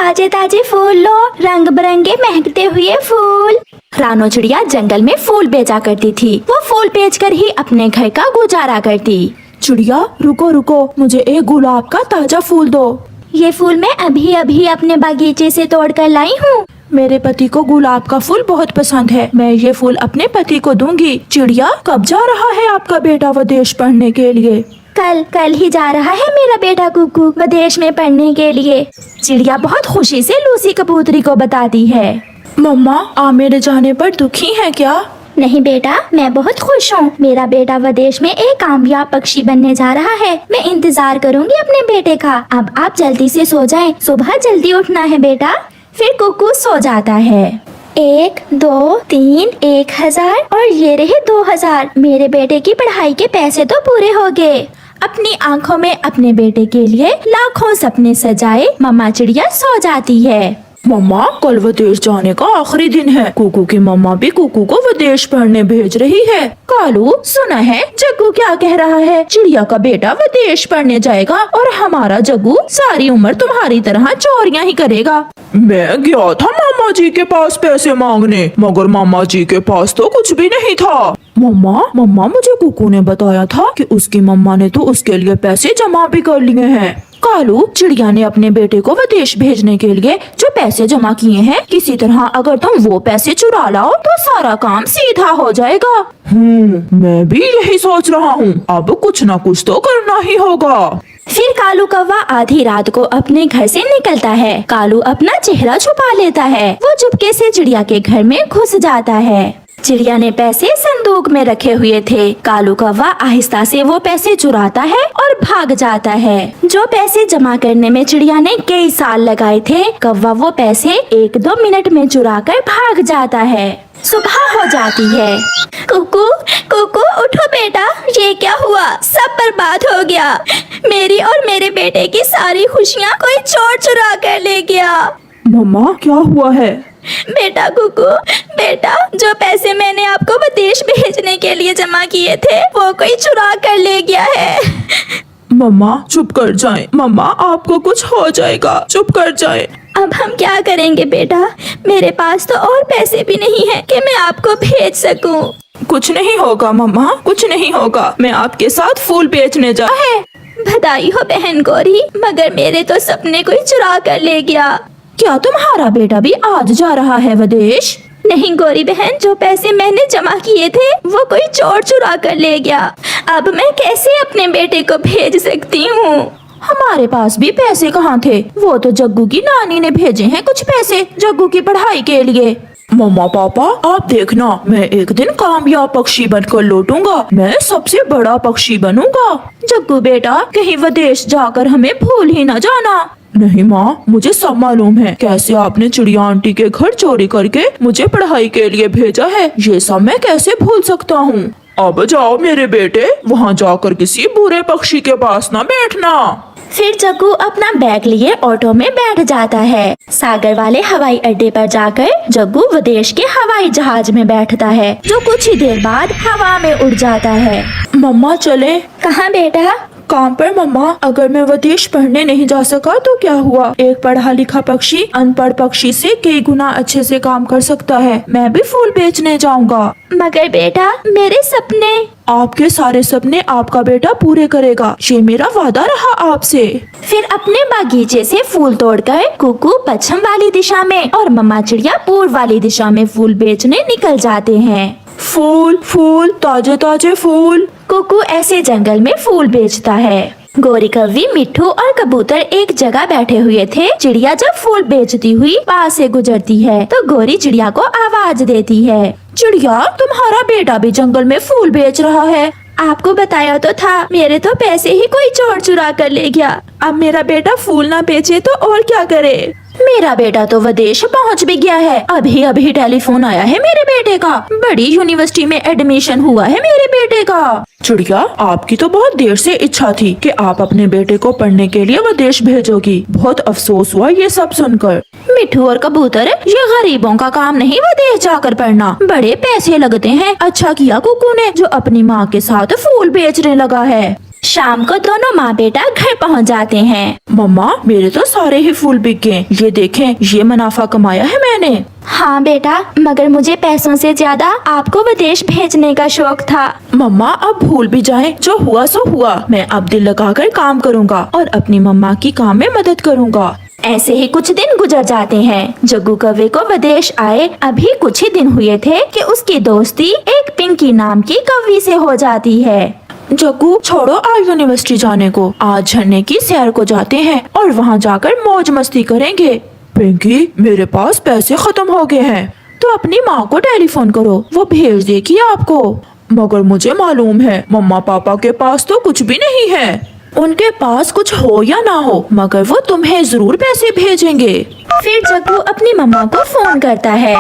ताजे ताजे फूल लो, रंग बिरंगे महकते हुए फूल। रानो चिड़िया जंगल में फूल बेचा करती थी। वो फूल बेचकर ही अपने घर का गुजारा करती। चिड़िया रुको रुको, मुझे एक गुलाब का ताजा फूल दो। ये फूल मैं अभी अभी अपने बागीचे से तोड़ कर लाई हूँ। मेरे पति को गुलाब का फूल बहुत पसंद है, मैं ये फूल अपने पति को दूंगी। चिड़िया कब जा रहा है आपका बेटा विदेश पढ़ने के लिए? कल ही जा रहा है मेरा बेटा कुकू विदेश में पढ़ने के लिए। चिड़िया बहुत खुशी से लूसी कबूतरी को बताती है। मम्मा आप मेरे जाने पर दुखी हैं क्या? नहीं बेटा, मैं बहुत खुश हूँ। मेरा बेटा विदेश में एक कामयाब पक्षी बनने जा रहा है। मैं इंतजार करूँगी अपने बेटे का। अब आप जल्दी से सो जाएं, सुबह जल्दी उठना है बेटा। फिर कुकू सो जाता है। 1 2 3 1000 और ये रहे 2000। मेरे बेटे की पढ़ाई के पैसे तो पूरे हो गए। अपनी आंखों में अपने बेटे के लिए लाखों सपने सजाए मम्मा चिड़िया सो जाती है। मम्मा कल विदेश जाने का आखिरी दिन है। कुकू की मम्मा भी कुकू को विदेश पढ़ने भेज रही है। कालू सुना है जग्गू क्या कह रहा है? चिड़िया का बेटा विदेश पढ़ने जाएगा और हमारा जग्गू सारी उम्र तुम्हारी तरह चोरियां ही करेगा। मैं गया था मामा जी के पास पैसे मांगने, मगर मामा जी के पास तो कुछ भी नहीं था। मम्मा मुझे कुकू ने बताया था कि उसकी मम्मा ने तो उसके लिए पैसे जमा भी कर लिए हैं। कालू चिड़िया ने अपने बेटे को विदेश भेजने के लिए जो पैसे जमा किए हैं, किसी तरह अगर तुम वो पैसे चुरा लाओ तो सारा काम सीधा हो जाएगा। मैं भी यही सोच रहा हूँ। अब कुछ न कुछ तो करना ही होगा। फिर कालू कौवा आधी रात को अपने घर से निकलता है। कालू अपना चेहरा छुपा लेता है। वो चुपके से चिड़िया के घर में घुस जाता है। चिड़िया ने पैसे संदूक में रखे हुए थे। कालू कौवा आहिस्ता से वो पैसे चुराता है और भाग जाता है। जो पैसे जमा करने में चिड़िया ने कई साल लगाए थे, कौवा वो पैसे 1-2 मिनट में चुरा कर भाग जाता है। सुबह हो जाती है। कुकू कुकू उठो बेटा, ये क्या हुआ? सब बर्बाद हो गया। मेरी और मेरे बेटे की सारी खुशियाँ कोई चोर चुरा कर ले गया। मम्मा क्या हुआ है? बेटा कुकू, बेटा जो पैसे मैंने आपको विदेश भेजने के लिए जमा किए थे वो कोई चुरा कर ले गया है। मम्मा चुप कर जाएं। मम्मा आपको कुछ हो जाएगा, चुप कर जाएं। अब हम क्या करेंगे बेटा? मेरे पास तो और पैसे भी नहीं है कि मैं आपको भेज सकूं। कुछ नहीं होगा मम्मा, कुछ नहीं होगा। मैं आपके साथ फूल बेचने जा है। बधाई हो बहन गौरी, मगर मेरे तो सपने कोई चुरा कर ले गया। क्या तुम्हारा बेटा भी आज जा रहा है विदेश? नहीं गौरी बहन, जो पैसे मैंने जमा किए थे वो कोई चोर चुरा कर ले गया। अब मैं कैसे अपने बेटे को भेज सकती हूँ? हमारे पास भी पैसे कहाँ थे? वो तो जग्गू की नानी ने भेजे हैं कुछ पैसे जग्गू की पढ़ाई के लिए। मम्मा पापा आप देखना, मैं एक दिन कामयाब पक्षी बनकर लौटूंगा। मैं सबसे बड़ा पक्षी बनूंगा। जग्गू बेटा कहीं विदेश जाकर हमें भूल ही न जाना। नहीं माँ, मुझे सब मालूम है कैसे आपने चिड़िया आंटी के घर चोरी करके मुझे पढ़ाई के लिए भेजा है। ये सब मैं कैसे भूल सकता हूँ। अब जाओ मेरे बेटे, वहाँ जाकर किसी बुरे पक्षी के पास न बैठना। फिर जग्गू अपना बैग लिए ऑटो में बैठ जाता है। सागर वाले हवाई अड्डे पर जाकर जग्गू विदेश के हवाई जहाज में बैठता है, जो कुछ ही देर बाद हवा में उड़ जाता है। मम्मा चले। कहाँ बेटा? काम पर मम्मा। अगर मैं विदेश पढ़ने नहीं जा सका तो क्या हुआ? एक पढ़ा लिखा पक्षी अनपढ़ पक्षी से कई गुना अच्छे से काम कर सकता है। मैं भी फूल बेचने जाऊंगा। मगर बेटा मेरे सपने? आपके सारे सपने आपका बेटा पूरे करेगा, ये मेरा वादा रहा आपसे। फिर अपने बागीचे से फूल तोड़कर कुकू पश्चिम वाली दिशा में और मम्मा चिड़िया पूर्व वाली दिशा में फूल बेचने निकल जाते हैं। फूल फूल ताजे ताजे फूल। कुकू ऐसे जंगल में फूल बेचता है। गोरी कौवी, मिट्ठू और कबूतर एक जगह बैठे हुए थे। चिड़िया जब फूल बेचती हुई पास से गुजरती है तो गोरी चिड़िया को आवाज देती है। चिड़िया तुम्हारा बेटा भी जंगल में फूल बेच रहा है। आपको बताया तो था, मेरे तो पैसे ही कोई चोर चुरा कर ले गया। अब मेरा बेटा फूल ना बेचे तो और क्या करे? मेरा बेटा तो विदेश पहुंच भी गया है। अभी अभी टेलीफोन आया है मेरे बेटे का। बड़ी यूनिवर्सिटी में एडमिशन हुआ है मेरे बेटे का। चिड़िया आपकी तो बहुत देर से इच्छा थी कि आप अपने बेटे को पढ़ने के लिए विदेश भेजोगी। बहुत अफसोस हुआ ये सब सुनकर। मिट्ठू और कबूतर, ये गरीबों का काम नहीं विदेश जाकर पढ़ना, बड़े पैसे लगते हैं। अच्छा किया कुकू ने जो अपनी माँ के साथ फूल बेचने लगा है। शाम को दोनों माँ बेटा घर पहुँच जाते हैं। मम्मा मेरे तो सारे ही फूल बिक गए, ये देखें ये मुनाफा कमाया है मैंने। हाँ बेटा, मगर मुझे पैसों से ज्यादा आपको विदेश भेजने का शौक था। मम्मा अब भूल भी जाए, जो हुआ सो हुआ। मैं अब दिल लगाकर काम करूँगा और अपनी मम्मा की काम में मदद करूँगा। ऐसे ही कुछ दिन गुजर जाते हैं। जग्गू कौवे को विदेश आए अभी कुछ ही दिन हुए थे कि उसकी दोस्ती एक पिंकी नाम की कौवी से हो जाती है। जग्गू छोड़ो आज यूनिवर्सिटी जाने को, आज झरने की सैर को जाते हैं और वहाँ जाकर मौज मस्ती करेंगे। पिंकी मेरे पास पैसे खत्म हो गए हैं, तो अपनी माँ को टेलीफोन करो, वो भेज देगी आपको। मगर मुझे मालूम है मम्मा पापा के पास तो कुछ भी नहीं है। उनके पास कुछ हो या ना हो, मगर वो तुम्हें जरूर पैसे भेजेंगे। फिर जग्गू अपनी मम्मा को फोन करता है।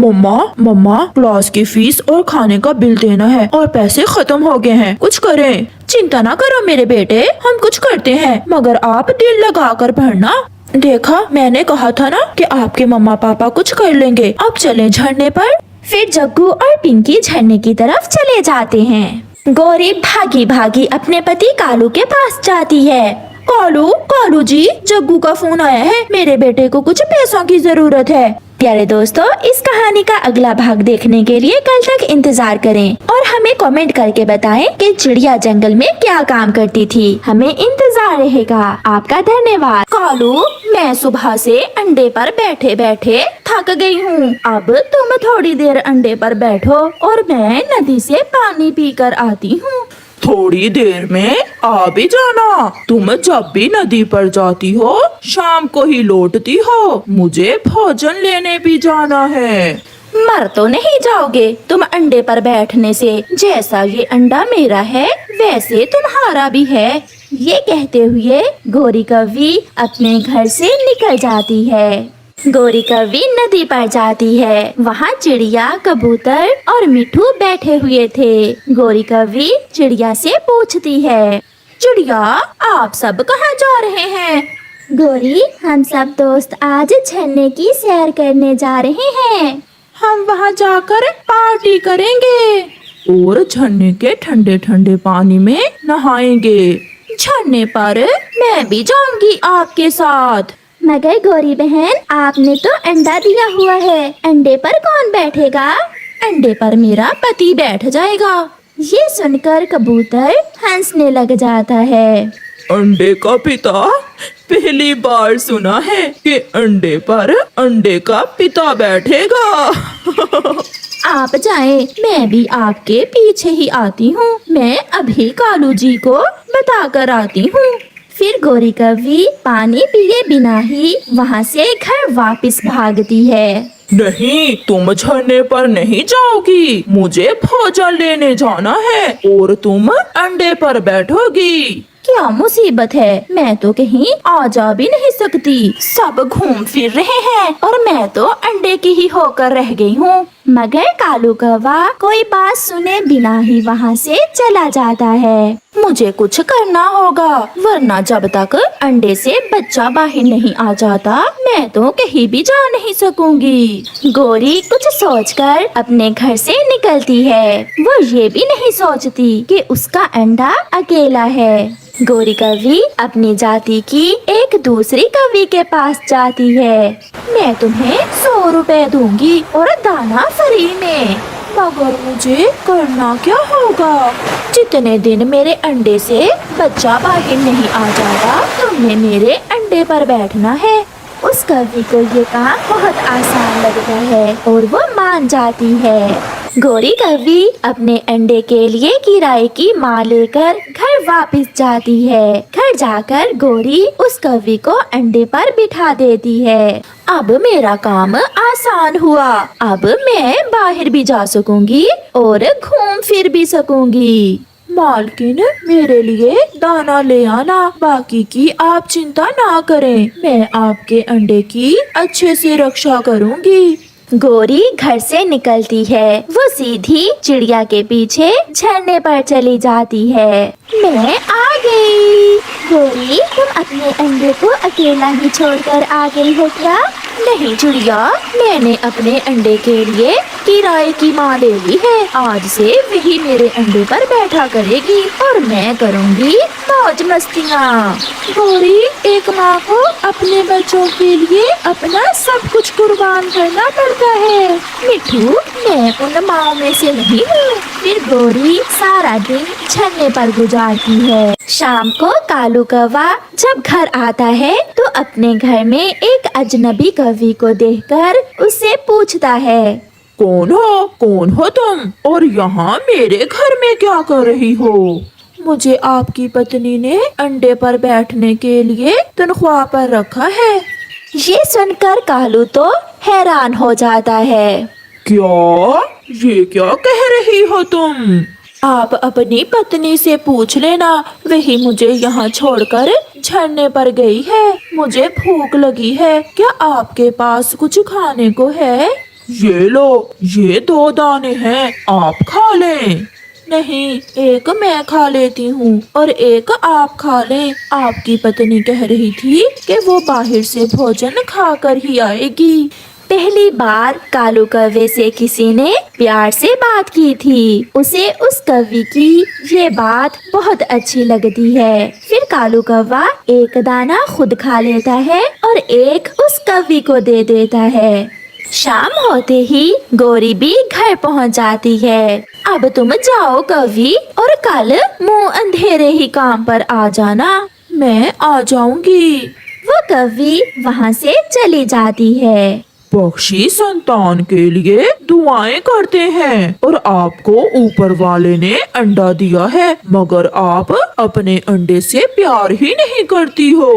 मम्मा क्लास की फीस और खाने का बिल देना है और पैसे खत्म हो गए हैं, कुछ करें। चिंता ना करो मेरे बेटे, हम कुछ करते हैं, मगर आप दिल लगा कर पढ़ना। देखा मैंने कहा था ना कि आपके मम्मा पापा कुछ कर लेंगे। अब चलें झरने पर। फिर जग्गू और पिंकी झरने की तरफ चले जाते हैं। गौरी भागी भागी अपने पति कालू के पास जाती है। कालू जी, जग्गू का फोन आया है, मेरे बेटे को कुछ पैसों की जरूरत है। प्यारे दोस्तों, इस कहानी का अगला भाग देखने के लिए कल तक इंतजार करें और हमें कमेंट करके बताएं कि चिड़िया जंगल में क्या काम करती थी। हमें इंतजार रहेगा। आपका धन्यवाद। कालू, मैं सुबह से अंडे पर बैठे बैठे थक गई हूँ। अब तुम थोड़ी देर अंडे पर बैठो और मैं नदी से पानी पीकर आती हूँ। थोड़ी देर में आ भी जाना। तुम जब भी नदी पर जाती हो शाम को ही लौटती हो, मुझे भोजन लेने भी जाना है। मर तो नहीं जाओगे तुम अंडे पर बैठने से। जैसा ये अंडा मेरा है वैसे तुम्हारा भी है। ये कहते हुए गौरी कौवी अपने घर से निकल जाती है। गौरी कौवी नदी पर जाती है। वहाँ चिड़िया, कबूतर और मिठू बैठे हुए थे। गौरी कौवी चिड़िया से पूछती है, चिड़िया आप सब कहाँ जा रहे हैं? गौरी, हम सब दोस्त आज झरने की सैर करने जा रहे हैं। हम वहाँ जाकर पार्टी करेंगे और झरने के ठंडे ठंडे पानी में नहाएंगे। झरने पर मैं भी जाऊंगी आपके साथ। मगर गौरी बहन, आपने तो अंडा दिया हुआ है, अंडे पर कौन बैठेगा? अंडे पर मेरा पति बैठ जाएगा। ये सुनकर कबूतर हंसने लग जाता है। अंडे का पिता? पहली बार सुना है कि अंडे पर अंडे का पिता बैठेगा। आप जाएं, मैं भी आपके पीछे ही आती हूँ। मैं अभी कालू जी को बता कर आती हूँ। फिर गौरी कौवी पानी पिए बिना ही वहाँ से घर वापस भागती है। नहीं, तुम झरने पर नहीं जाओगी, मुझे भोजन लेने जाना है और तुम अंडे पर बैठोगी। क्या मुसीबत है, मैं तो कहीं आ जा भी नहीं सकती। सब घूम फिर रहे हैं और मैं तो अंडे की ही होकर रह गई हूँ। मगर कालू कौवा कोई बात सुने बिना ही वहाँ से चला जाता है। मुझे कुछ करना होगा, वरना जब तक अंडे से बच्चा बाहर नहीं आ जाता मैं तो कहीं भी जा नहीं सकूंगी। गौरी कुछ सोचकर अपने घर से निकलती है। वो ये भी नहीं सोचती कि उसका अंडा अकेला है। गौरी कौवी अपनी जाति की एक दूसरी कौवी के पास जाती है। मैं तुम्हें 100 रुपए दूंगी और दाना फ्री में। मगर मुझे करना क्या होगा? जितने दिन मेरे अंडे से बच्चा बाहर नहीं आ जाता तुमने मेरे अंडे पर बैठना है। उस कौवी को ये काम बहुत आसान लगता है और वो मान जाती है। गौरी कौवी अपने अंडे के लिए किराए की माँ लेकर घर वापस जाती है। घर जाकर गौरी उस कौवी को अंडे पर बिठा देती है। अब मेरा काम आसान हुआ। अब मैं बाहर भी जा सकूंगी और घूम फिर भी सकूंगी। मालकिन, मेरे लिए दाना ले आना, बाकी की आप चिंता ना करें, मैं आपके अंडे की अच्छे से रक्षा करूंगी। गौरी घर से निकलती है। वो सीधी चिड़िया के पीछे झरने पर चली जाती है। मैं आ गई। गौरी, तुम अपने अंडे को अकेला ही छोड़कर आ गई हो क्या? नहीं चिड़िया, मैंने अपने अंडे के लिए किराए की माँ ले ली है, आज से वही मेरे अंडे पर बैठा करेगी और मैं करूँगी मौज मस्तियाँ। गौरी, एक माँ को अपने बच्चों के लिए अपना सब कुछ कुर्बान करना पड़ता है। मिठू, मैं उन माँओं में से नहीं हूँ। फिर गौरी सारा दिन झरने पर गुजारती है। शाम को कालू कौवा जब घर आता है तो अपने घर में एक अजनबी कौवी को देखकर उससे पूछता है, कौन हो तुम और यहाँ मेरे घर में क्या कर रही हो? मुझे आपकी पत्नी ने अंडे पर बैठने के लिए तनख्वाह पर रखा है। ये सुनकर कालू तो हैरान हो जाता है। क्या? ये क्या कह रही हो तुम? आप अपनी पत्नी से पूछ लेना, वही मुझे यहाँ छोड़कर झरने पर गई है। मुझे भूख लगी है, क्या आपके पास कुछ खाने को है? ये लो, ये 2 दाने हैं, आप खा लें। नहीं, एक मैं खा लेती हूँ और एक आप खा लें। आपकी पत्नी कह रही थी कि वो बाहर से भोजन खाकर ही आएगी। पहली बार कालू कौवे से किसी ने प्यार से बात की थी। उसे उस कौवी की ये बात बहुत अच्छी लगती है। फिर कालू कौवा एक दाना खुद खा लेता है और एक उस कौवी को दे देता है। शाम होते ही गौरी भी घर पहुंच जाती है। अब तुम जाओ कौवी और कल मुंह अंधेरे ही काम पर आ जाना। मैं आ जाऊंगी। वो कौवी वहाँ से चली जाती है। पक्षी संतान के लिए दुआएं करते हैं और आपको ऊपर वाले ने अंडा दिया है, मगर आप अपने अंडे से प्यार ही नहीं करती हो।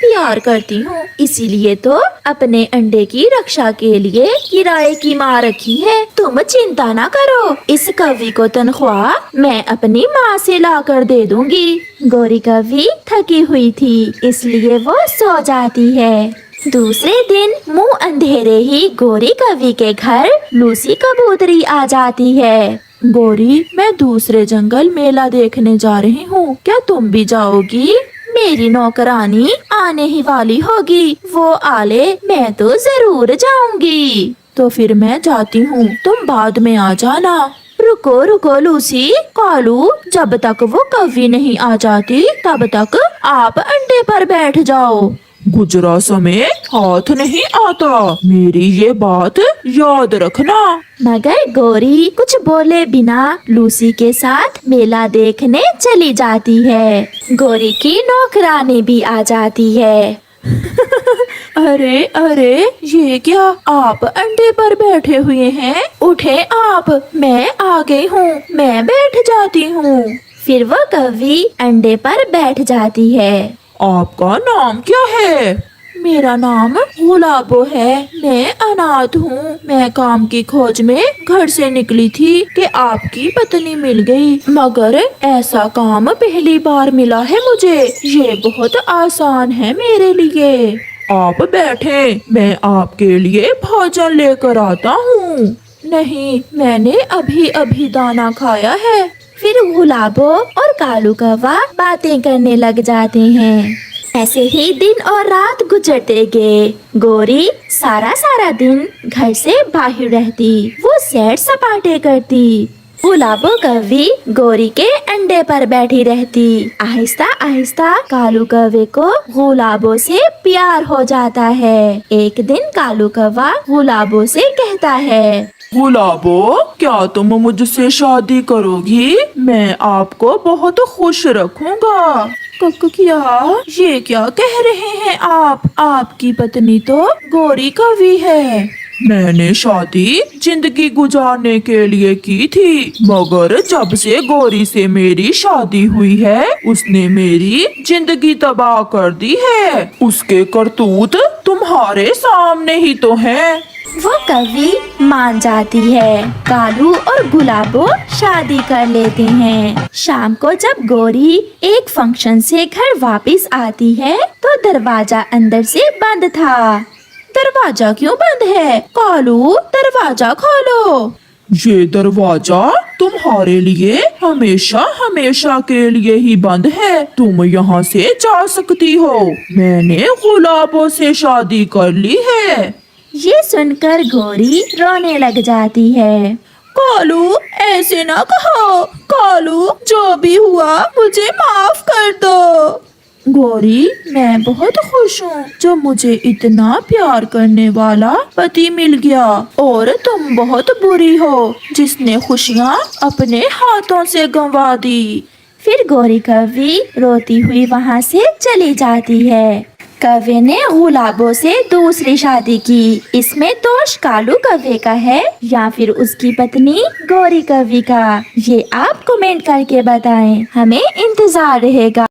प्यार करती हूँ, इसीलिए तो अपने अंडे की रक्षा के लिए किराए की माँ रखी है। तुम चिंता ना करो, इस कौवी को तनख्वाह मैं अपनी माँ से ला कर दे दूंगी। गौरी कौवी थकी हुई थी, इसलिए वो सो जाती है। दूसरे दिन मुंह अंधेरे ही गौरी कौवी के घर लूसी कबूतरी आ जाती है। गौरी, मैं दूसरे जंगल मेला देखने जा रही हूँ, क्या तुम भी जाओगी? मेरी नौकरानी आने ही वाली होगी, वो आले मैं तो जरूर जाऊंगी। तो फिर मैं जाती हूँ, तुम बाद में आ जाना। रुको रुको लूसी, कालू, जब तक वो कौवी नहीं आ जाती तब तक आप अंडे पर बैठ जाओ। गुजरा समय हाथ नहीं आता, मेरी ये बात याद रखना। मगर गौरी कुछ बोले बिना लूसी के साथ मेला देखने चली जाती है। गौरी की नौकरानी भी आ जाती है। अरे अरे, ये क्या, आप अंडे पर बैठे हुए हैं? उठे आप, मैं आ गई हूँ, मैं बैठ जाती हूँ। फिर वो कौवी अंडे पर बैठ जाती है। आपका नाम क्या है? मेरा नाम गुलाबो है, मैं अनाथ हूँ। मैं काम की खोज में घर से निकली थी कि आपकी पत्नी मिल गई, मगर ऐसा काम पहली बार मिला है मुझे। ये बहुत आसान है मेरे लिए। आप बैठे, मैं आपके लिए भोजन लेकर आता हूँ। नहीं, मैंने अभी अभी दाना खाया है। फिर गुलाबो और कालू कौवा बातें करने लग जाते हैं। ऐसे ही दिन और रात गुजरते गए। गौरी सारा दिन घर से बाहर रहती, वो सैर सपाटे करती। गुलाबो कौवी गौरी के अंडे पर बैठी रहती। आहिस्ता आहिस्ता कालू कौवे को गुलाबो से प्यार हो जाता है। एक दिन कालू कौवा गुलाबो से कहता है, गुलाबो, क्या तुम मुझसे शादी करोगी? मैं आपको बहुत खुश रखूंगा। क्या? ये क्या कह रहे हैं आप? आपकी पत्नी तो गौरी कौवी है। मैंने शादी जिंदगी गुजारने के लिए की थी, मगर जब से गौरी से मेरी शादी हुई है उसने मेरी जिंदगी तबाह कर दी है। उसके करतूत तुम्हारे सामने ही तो हैं। वो कौवी मान जाती है। कालू और गुलाबो शादी कर लेते हैं। शाम को जब गौरी एक फंक्शन से घर वापस आती है तो दरवाजा अंदर से बंद था। दरवाजा क्यों बंद है? कालू, दरवाजा खोलो। ये दरवाजा तुम्हारे लिए हमेशा हमेशा के लिए ही बंद है, तुम यहाँ से जा सकती हो। मैंने गुलाबों से शादी कर ली है। ये सुनकर गौरी रोने लग जाती है। कालू ऐसे ना कहो, कालू जो भी हुआ मुझे माफ कर दो। गौरी मैं बहुत खुश हूँ जो मुझे इतना प्यार करने वाला पति मिल गया, और तुम बहुत बुरी हो जिसने खुशियाँ अपने हाथों से गंवा दी। फिर गौरी कव्वे रोती हुई वहाँ से चली जाती है। कव्वे ने गुलाबों से दूसरी शादी की। इसमें दोष कालू कव्वे का है या फिर उसकी पत्नी गौरी कव्वे का, ये आप कमेंट करके बताएं, हमें इंतजार रहेगा।